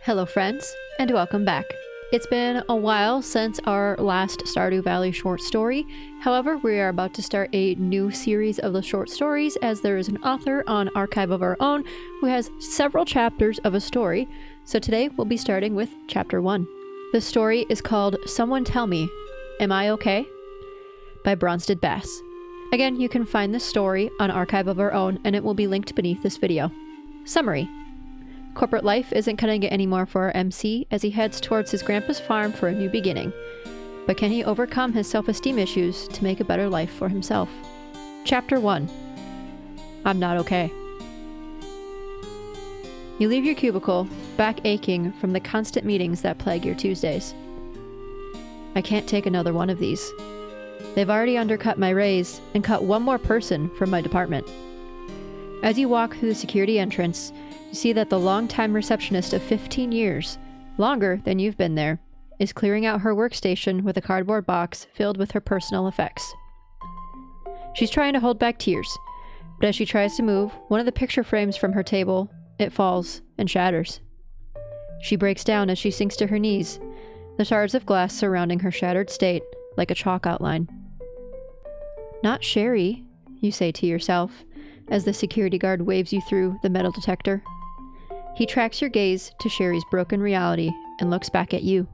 Hello friends, and welcome back. It's been a while since our last Stardew Valley short story. However, we are about to start a new series of the short stories as there is an author on Archive of Our Own who has several chapters of a story. So today we'll be starting with chapter 1. The story is called Someone Tell Me, Am I Okay? By Bronsted Bass. Again, you can find this story on Archive of Our Own and it will be linked beneath this video. Summary. Corporate life isn't cutting it anymore for our MC as he heads towards his grandpa's farm for a new beginning. But can he overcome his self-esteem issues to make a better life for himself? Chapter 1. I'm not okay. You leave your cubicle, back aching from the constant meetings that plague your Tuesdays. I can't take another one of these. They've already undercut my raise and cut one more person from my department. As you walk through the security entrance, you see that the longtime receptionist of 15 years, longer than you've been there, is clearing out her workstation with a cardboard box filled with her personal effects. She's trying to hold back tears, but as she tries to move one of the picture frames from her table, it falls and shatters. She breaks down as she sinks to her knees, the shards of glass surrounding her shattered state like a chalk outline. Not Sherry, you say to yourself, as the security guard waves you through the metal detector. He tracks your gaze to Sherry's broken reality and looks back at you.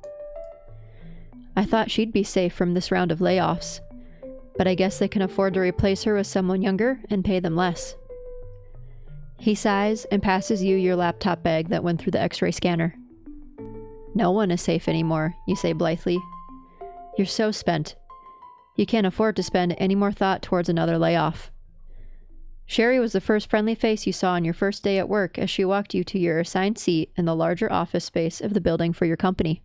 I thought she'd be safe from this round of layoffs, but I guess they can afford to replace her with someone younger and pay them less. He sighs and passes you your laptop bag that went through the X-ray scanner. No one is safe anymore, you say blithely. You're so spent. You can't afford to spend any more thought towards another layoff. Sherry was the first friendly face you saw on your first day at work as she walked you to your assigned seat in the larger office space of the building for your company.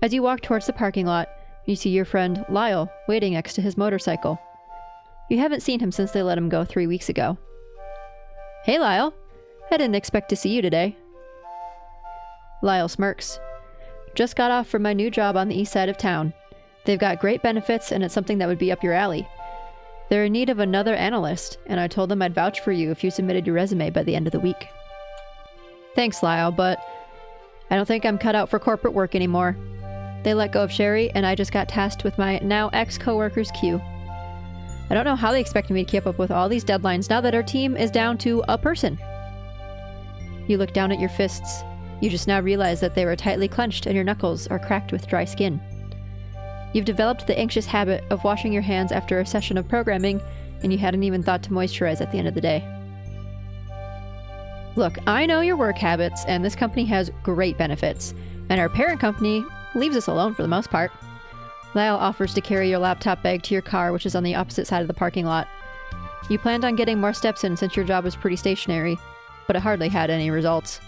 As you walk towards the parking lot, you see your friend Lyle waiting next to his motorcycle. You haven't seen him since they let him go 3 weeks ago. Hey Lyle, I didn't expect to see you today. Lyle smirks. Just got off from my new job on the east side of town. They've got great benefits and it's something that would be up your alley. They're in need of another analyst, and I told them I'd vouch for you if you submitted your resume by the end of the week. Thanks, Lyle, but I don't think I'm cut out for corporate work anymore. They let go of Sherry, and I just got tasked with my now ex-coworker's queue. I don't know how they expect me to keep up with all these deadlines now that our team is down to a person. You look down at your fists. You just now realize that they were tightly clenched and your knuckles are cracked with dry skin. You've developed the anxious habit of washing your hands after a session of programming, and you hadn't even thought to moisturize at the end of the day. Look, I know your work habits, and this company has great benefits, and our parent company leaves us alone for the most part. Lyle offers to carry your laptop bag to your car, which is on the opposite side of the parking lot. You planned on getting more steps in since your job was pretty stationary, but it hardly had any results.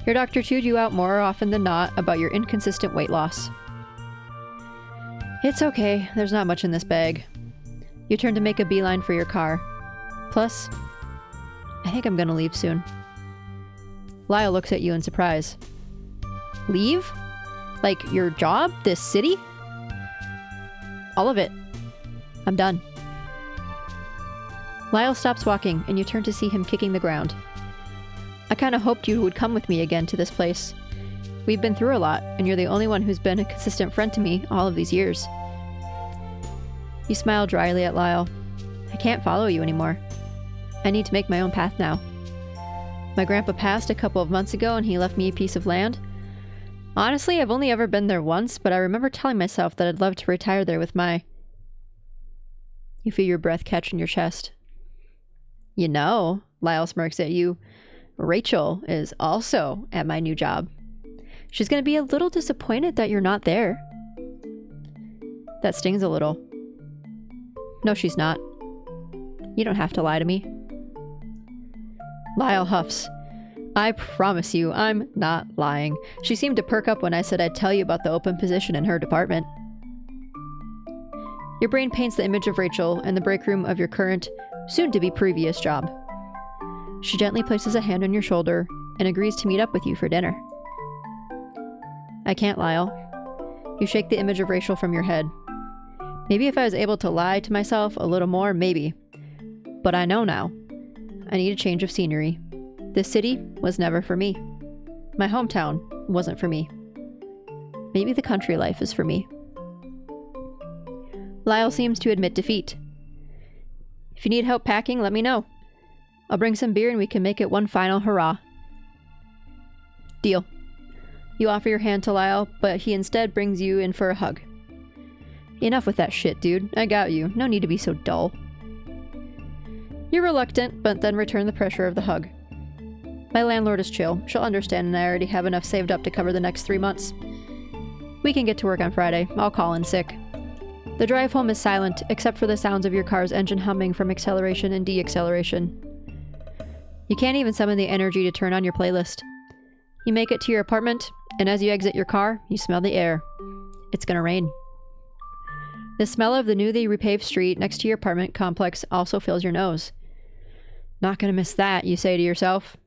Your doctor chewed you out more often than not about your inconsistent weight loss. It's okay, there's not much in this bag. You turn to make a beeline for your car. Plus, I think I'm gonna leave soon. Lyle looks at you in surprise. Leave? Like your job? This city? All of it. I'm done. Lyle stops walking and you turn to see him kicking the ground. I kinda hoped you would come with me again to this place. We've been through a lot, and you're the only one who's been a consistent friend to me all of these years. You smile dryly at Lyle. I can't follow you anymore. I need to make my own path now. My grandpa passed a couple of months ago and he left me a piece of land. Honestly, I've only ever been there once, but I remember telling myself that I'd love to retire there with my... You feel your breath catch in your chest. You know, Lyle smirks at you. Rachel is also at my new job. She's gonna be a little disappointed that you're not there. That stings a little. No, she's not. You don't have to lie to me. Lyle huffs. I promise you, I'm not lying. She seemed to perk up when I said I'd tell you about the open position in her department. Your brain paints the image of Rachel in the break room of your current, soon-to-be previous job. She gently places a hand on your shoulder and agrees to meet up with you for dinner. I can't, Lyle. You shake the image of Rachel from your head. Maybe if I was able to lie to myself a little more, maybe. But I know now. I need a change of scenery. This city was never for me. My hometown wasn't for me. Maybe the country life is for me. Lyle seems to admit defeat. If you need help packing, let me know. I'll bring some beer and we can make it one final hurrah. Deal. You offer your hand to Lyle, but he instead brings you in for a hug. Enough with that shit, dude. I got you. No need to be so dull. You're reluctant, but then return the pressure of the hug. My landlord is chill. She'll understand, and I already have enough saved up to cover the next 3 months. We can get to work on Friday. I'll call in sick. The drive home is silent, except for the sounds of your car's engine humming from acceleration and deacceleration. You can't even summon the energy to turn on your playlist. You make it to your apartment, and as you exit your car, you smell the air. It's gonna rain. The smell of the newly repaved street next to your apartment complex also fills your nose. Not gonna miss that, you say to yourself.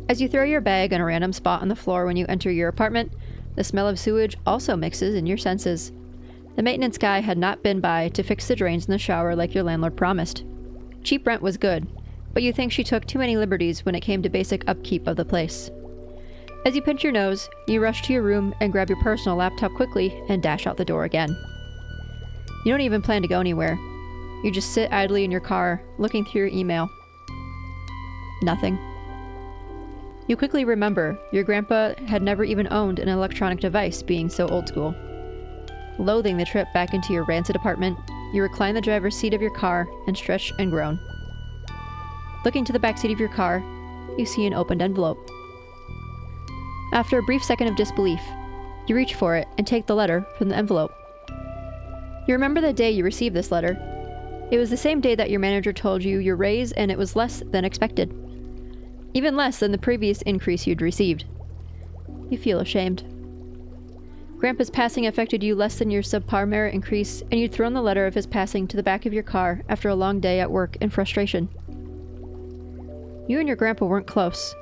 As you throw your bag in a random spot on the floor when you enter your apartment, the smell of sewage also mixes in your senses. The maintenance guy had not been by to fix the drains in the shower like your landlord promised. Cheap rent was good, but you think she took too many liberties when it came to basic upkeep of the place. As you pinch your nose, you rush to your room and grab your personal laptop quickly and dash out the door again. You don't even plan to go anywhere. You just sit idly in your car, looking through your email. Nothing. You quickly remember your grandpa had never even owned an electronic device, being so old school. Loathing the trip back into your rancid apartment, you recline the driver's seat of your car and stretch and groan. Looking to the backseat of your car, you see an opened envelope. After a brief second of disbelief, you reach for it and take the letter from the envelope. You remember the day you received this letter. It was the same day that your manager told you your raise, and it was less than expected. Even less than the previous increase you'd received. You feel ashamed. Grandpa's passing affected you less than your subpar merit increase, and you'd thrown the letter of his passing to the back of your car after a long day at work in frustration. You and your grandpa weren't close,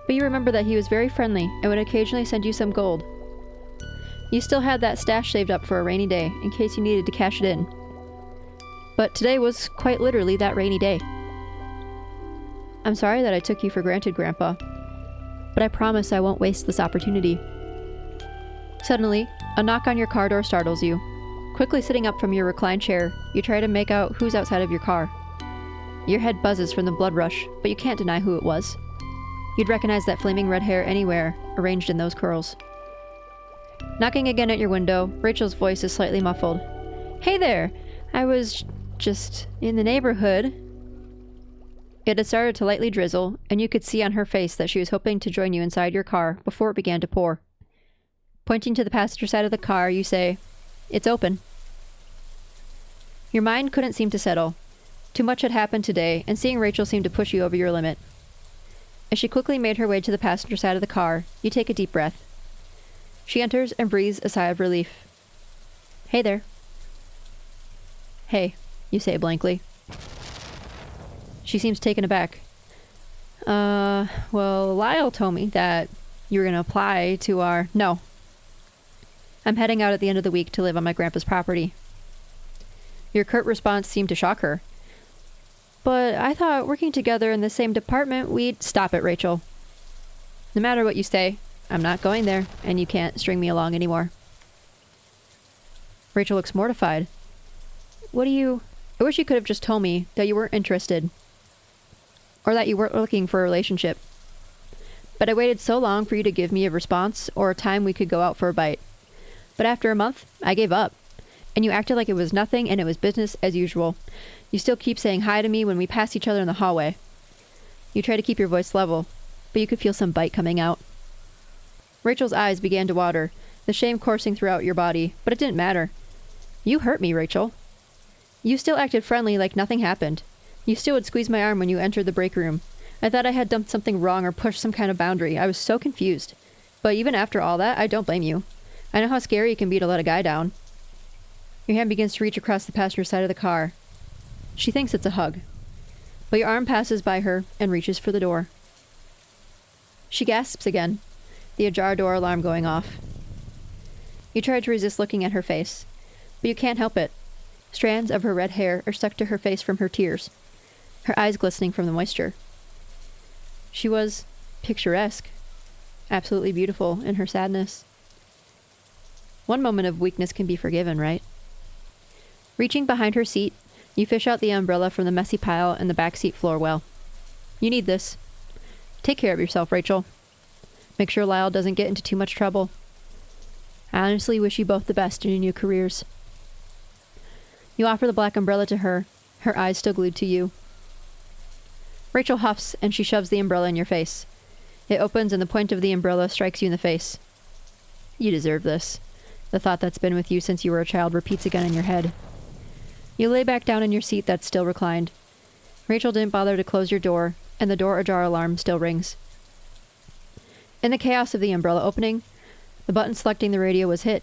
but you remember that he was very friendly and would occasionally send you some gold. You still had that stash saved up for a rainy day, in case you needed to cash it in. But today was quite literally that rainy day. I'm sorry that I took you for granted, Grandpa, but I promise I won't waste this opportunity. Suddenly, a knock on your car door startles you. Quickly sitting up from your reclined chair, you try to make out who's outside of your car. Your head buzzes from the blood rush, but you can't deny who it was. You'd recognize that flaming red hair anywhere, arranged in those curls. Knocking again at your window, Rachel's voice is slightly muffled. Hey there! I was just in the neighborhood. It had started to lightly drizzle, and you could see on her face that she was hoping to join you inside your car before it began to pour. Pointing to the passenger side of the car, you say, "It's open." Your mind couldn't seem to settle. Too much had happened today, and seeing Rachel seemed to push you over your limit. As she quickly made her way to the passenger side of the car, you take a deep breath. She enters and breathes a sigh of relief. Hey there. Hey, you say blankly. She seems taken aback. Well, Lyle told me that you were going to apply to our... No. I'm heading out at the end of the week to live on my grandpa's property. Your curt response seemed to shock her. But I thought working together in the same department, we'd... Stop it, Rachel. No matter what you say, I'm not going there, and you can't string me along anymore. Rachel looks mortified. What do you... I wish you could have just told me that you weren't interested. Or that you weren't looking for a relationship. But I waited so long for you to give me a response or a time we could go out for a bite. But after a month, I gave up. And you acted like it was nothing and it was business as usual. You still keep saying hi to me when we pass each other in the hallway. You try to keep your voice level, but you could feel some bite coming out. Rachel's eyes began to water, the shame coursing throughout your body, but it didn't matter. You hurt me, Rachel. You still acted friendly like nothing happened. You still would squeeze my arm when you entered the break room. I thought I had done something wrong or pushed some kind of boundary. I was so confused. But even after all that, I don't blame you. I know how scary it can be to let a guy down. Your hand begins to reach across the passenger side of the car. She thinks it's a hug. But your arm passes by her and reaches for the door. She gasps again, the ajar door alarm going off. You try to resist looking at her face, but you can't help it. Strands of her red hair are stuck to her face from her tears, her eyes glistening from the moisture. She was picturesque. Absolutely beautiful in her sadness. One moment of weakness can be forgiven, right? Reaching behind her seat, you fish out the umbrella from the messy pile in the backseat floor well. You need this. Take care of yourself, Rachel. Make sure Lyle doesn't get into too much trouble. I honestly wish you both the best in your new careers. You offer the black umbrella to her, her eyes still glued to you. Rachel huffs and she shoves the umbrella in your face. It opens and the point of the umbrella strikes you in the face. You deserve this. The thought that's been with you since you were a child repeats again in your head. You lay back down in your seat that's still reclined. Rachel didn't bother to close your door, and the door ajar alarm still rings. In the chaos of the umbrella opening, the button selecting the radio was hit.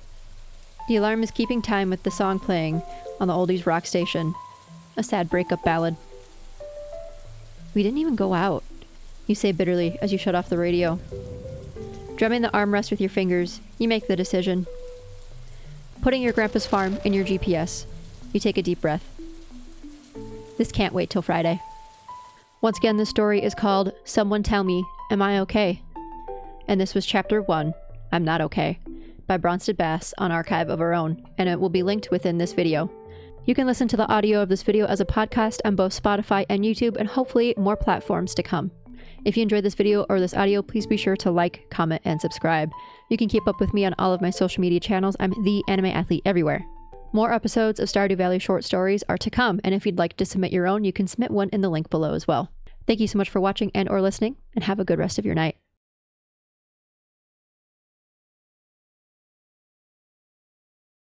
The alarm is keeping time with the song playing on the oldies rock station. A sad breakup ballad. We didn't even go out, you say bitterly as you shut off the radio. Drumming the armrest with your fingers, you make the decision. Putting your grandpa's farm in your GPS, you take a deep breath. This can't wait till Friday. Once again, this story is called Someone Tell Me, Am I Okay? And this was Chapter 1, I'm Not Okay, by Bronsted Bass on Archive of Our Own, and it will be linked within this video. You can listen to the audio of this video as a podcast on both Spotify and YouTube, and hopefully more platforms to come. If you enjoyed this video or this audio, please be sure to like, comment, and subscribe. You can keep up with me on all of my social media channels. I'm the Anime Athlete everywhere. More episodes of Stardew Valley short stories are to come, and if you'd like to submit your own, you can submit one in the link below as well. Thank you so much for watching and or listening, and have a good rest of your night.